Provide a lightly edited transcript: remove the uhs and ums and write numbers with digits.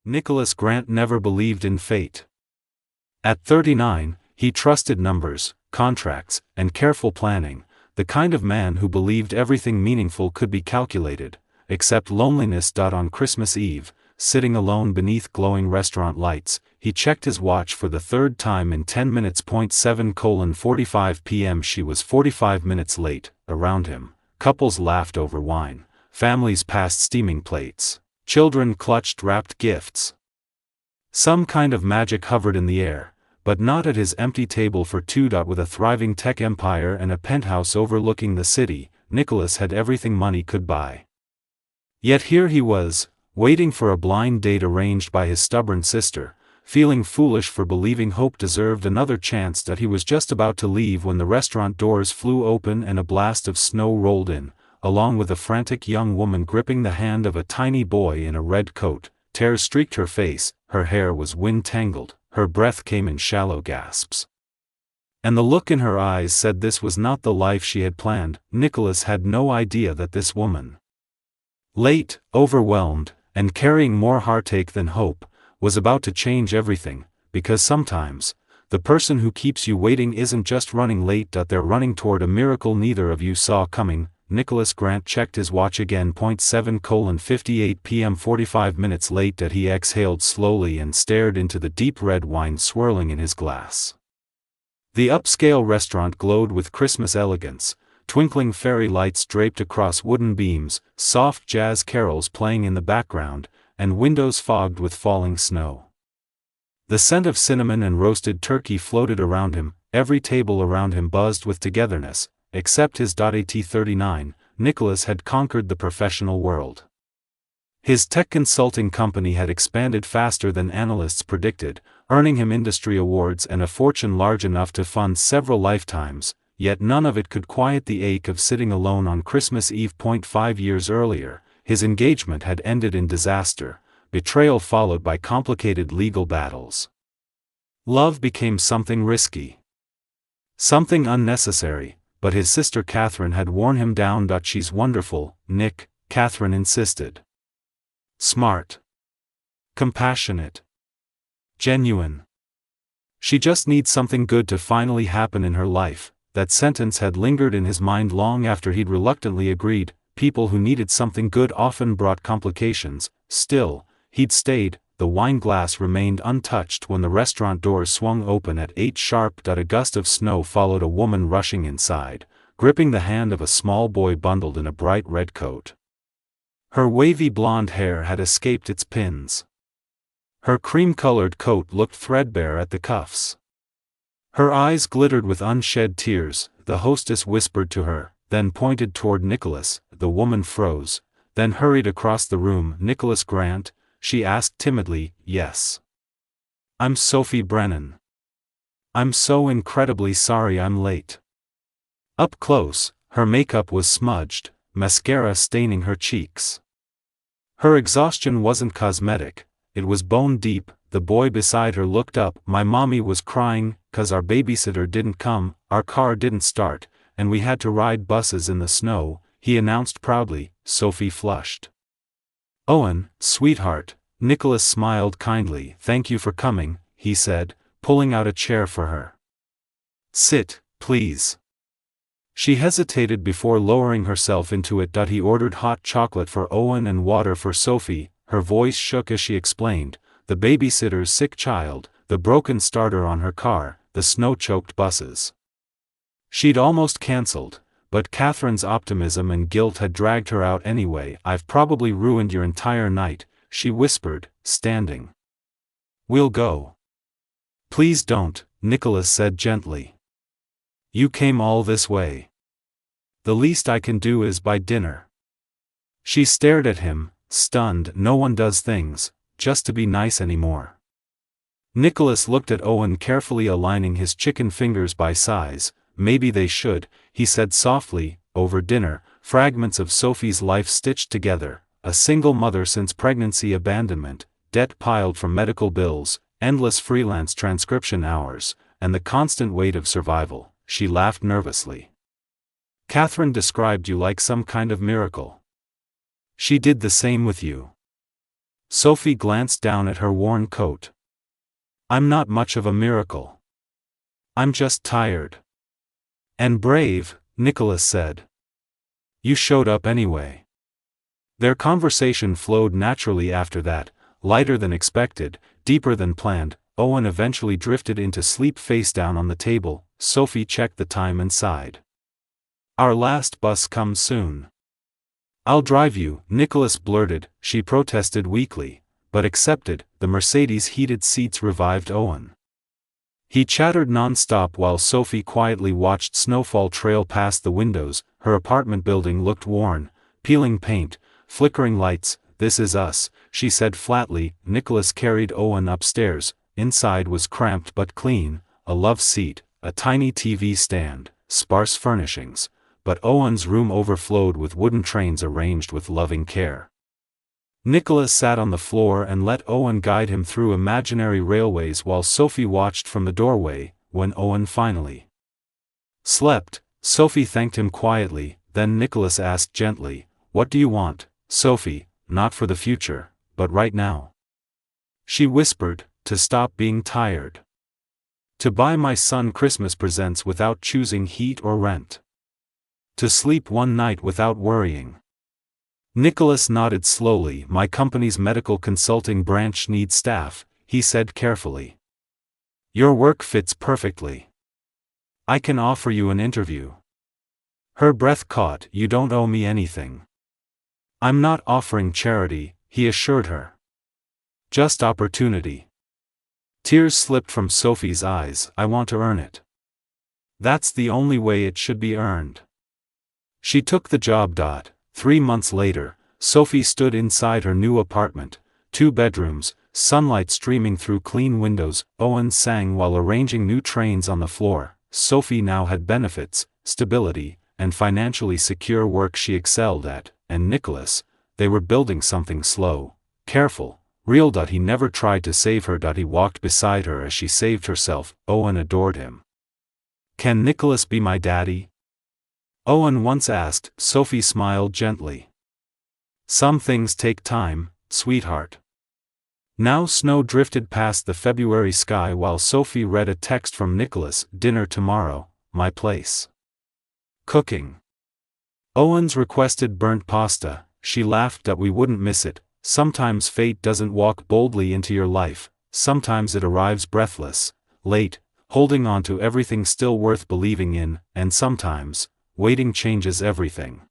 Nicholas Grant never believed in fate. At 39, he trusted numbers, contracts, and careful planning, the kind of man who believed everything meaningful could be calculated, except loneliness. On Christmas Eve, sitting alone beneath glowing restaurant lights, he checked his watch for the third time in 10 minutes. 7:45 p.m. She was 45 minutes late. Around him, couples laughed over wine, families passed steaming plates, children clutched wrapped gifts. Some kind of magic hovered in the air, but not at his empty table for two. With a thriving tech empire and a penthouse overlooking the city, Nicholas had everything money could buy. Yet here he was, waiting for a blind date arranged by his stubborn sister, feeling foolish for believing hope deserved another chance. He was just about to leave when the restaurant doors flew open and a blast of snow rolled in, along with a frantic young woman gripping the hand of a tiny boy in a red coat. Tears streaked her face, her hair was wind-tangled, her breath came in shallow gasps. And the look in her eyes said this was not the life she had planned. Nicholas had no idea that this woman, late, overwhelmed, and carrying more heartache than hope, was about to change everything, because sometimes, the person who keeps you waiting isn't just running late. They're running toward a miracle neither of you saw coming. Nicholas Grant checked his watch again. 7:58 p.m. 45 minutes late. He exhaled slowly and stared into the deep red wine swirling in his glass. The upscale restaurant glowed with Christmas elegance, twinkling fairy lights draped across wooden beams, soft jazz carols playing in the background, and windows fogged with falling snow. The scent of cinnamon and roasted turkey floated around him, every table around him buzzed with togetherness, except his. At 39, Nicholas had conquered the professional world. His tech consulting company had expanded faster than analysts predicted, earning him industry awards and a fortune large enough to fund several lifetimes, yet none of it could quiet the ache of sitting alone on Christmas Eve. 5 years earlier, his engagement had ended in disaster, betrayal followed by complicated legal battles. Love became something risky, something unnecessary, but his sister Catherine had worn him down. She's wonderful, Nick, Catherine insisted. Smart, compassionate, genuine. She just needs something good to finally happen in her life. That sentence had lingered in his mind long after he'd reluctantly agreed. People who needed something good often brought complications. Still, he'd stayed. The wine glass remained untouched when the restaurant doors swung open at 8 sharp. A gust of snow followed a woman rushing inside, gripping the hand of a small boy bundled in a bright red coat. Her wavy blonde hair had escaped its pins. Her cream-colored coat looked threadbare at the cuffs. Her eyes glittered with unshed tears. The hostess whispered to her, then pointed toward Nicholas. The woman froze, then hurried across the room. Nicholas Grant? She asked timidly. Yes. I'm Sophie Brennan. I'm so incredibly sorry I'm late. Up close, her makeup was smudged, mascara staining her cheeks. Her exhaustion wasn't cosmetic, it was bone deep. The boy beside her looked up. My mommy was crying, 'cause our babysitter didn't come, our car didn't start, and we had to ride buses in the snow, he announced proudly. Sophie flushed. Owen, sweetheart, Nicholas smiled kindly. Thank you for coming, he said, pulling out a chair for her. Sit, please. She hesitated before lowering herself into it. He ordered hot chocolate for Owen and water for Sophie. Her voice shook as she explained, the babysitter's sick child, the broken starter on her car, the snow-choked buses. She'd almost cancelled, but Catherine's optimism and guilt had dragged her out anyway. I've probably ruined your entire night, she whispered, standing. We'll go. Please don't, Nicholas said gently. You came all this way. The least I can do is buy dinner. She stared at him, stunned. No one does things just to be nice anymore. Nicholas looked at Owen carefully, aligning his chicken fingers by size. Maybe they should, he said softly. Over dinner, fragments of Sophie's life stitched together, a single mother since pregnancy, abandonment, debt piled from medical bills, endless freelance transcription hours, and the constant weight of survival. She laughed nervously. Catherine described you like some kind of miracle. She did the same with you. Sophie glanced down at her worn coat. I'm not much of a miracle. I'm just tired. And brave, Nicholas said. You showed up anyway. Their conversation flowed naturally after that, lighter than expected, deeper than planned. Owen eventually drifted into sleep face down on the table. Sophie checked the time and sighed. Our last bus comes soon. I'll drive you, Nicholas blurted. She protested weakly, but accepted. The Mercedes' heated seats revived Owen. He chattered non-stop while Sophie quietly watched snowfall trail past the windows. Her apartment building looked worn, peeling paint, flickering lights. This is us, she said flatly. Nicholas carried Owen upstairs. Inside was cramped but clean, a love seat, a tiny TV stand, sparse furnishings, but Owen's room overflowed with wooden trains arranged with loving care. Nicholas sat on the floor and let Owen guide him through imaginary railways while Sophie watched from the doorway. When Owen finally slept, Sophie thanked him quietly. Then Nicholas asked gently, "What do you want, Sophie? Not for the future, but right now?" She whispered, "To stop being tired. To buy my son Christmas presents without choosing heat or rent. To sleep one night without worrying." Nicholas nodded slowly. "My company's medical consulting branch needs staff," he said carefully. "Your work fits perfectly. I can offer you an interview." Her breath caught. "You don't owe me anything." "I'm not offering charity," he assured her. "Just opportunity." Tears slipped from Sophie's eyes. "I want to earn it. That's the only way it should be earned." She took the job. 3 months later, Sophie stood inside her new apartment, 2 bedrooms, sunlight streaming through clean windows. Owen sang while arranging new trains on the floor. Sophie now had benefits, stability, and financially secure work she excelled at. And Nicholas, they were building something slow, careful, real. He never tried to save her. He walked beside her as she saved herself. Owen adored him. "Can Nicholas be my daddy?" Owen once asked. Sophie smiled gently. "Some things take time, sweetheart." Now snow drifted past the February sky while Sophie read a text from Nicholas. "Dinner tomorrow, my place. Cooking." Owens requested burnt pasta. She laughed that we wouldn't miss it. Sometimes fate doesn't walk boldly into your life, sometimes it arrives breathless, late, holding on to everything still worth believing in, and sometimes, waiting changes everything.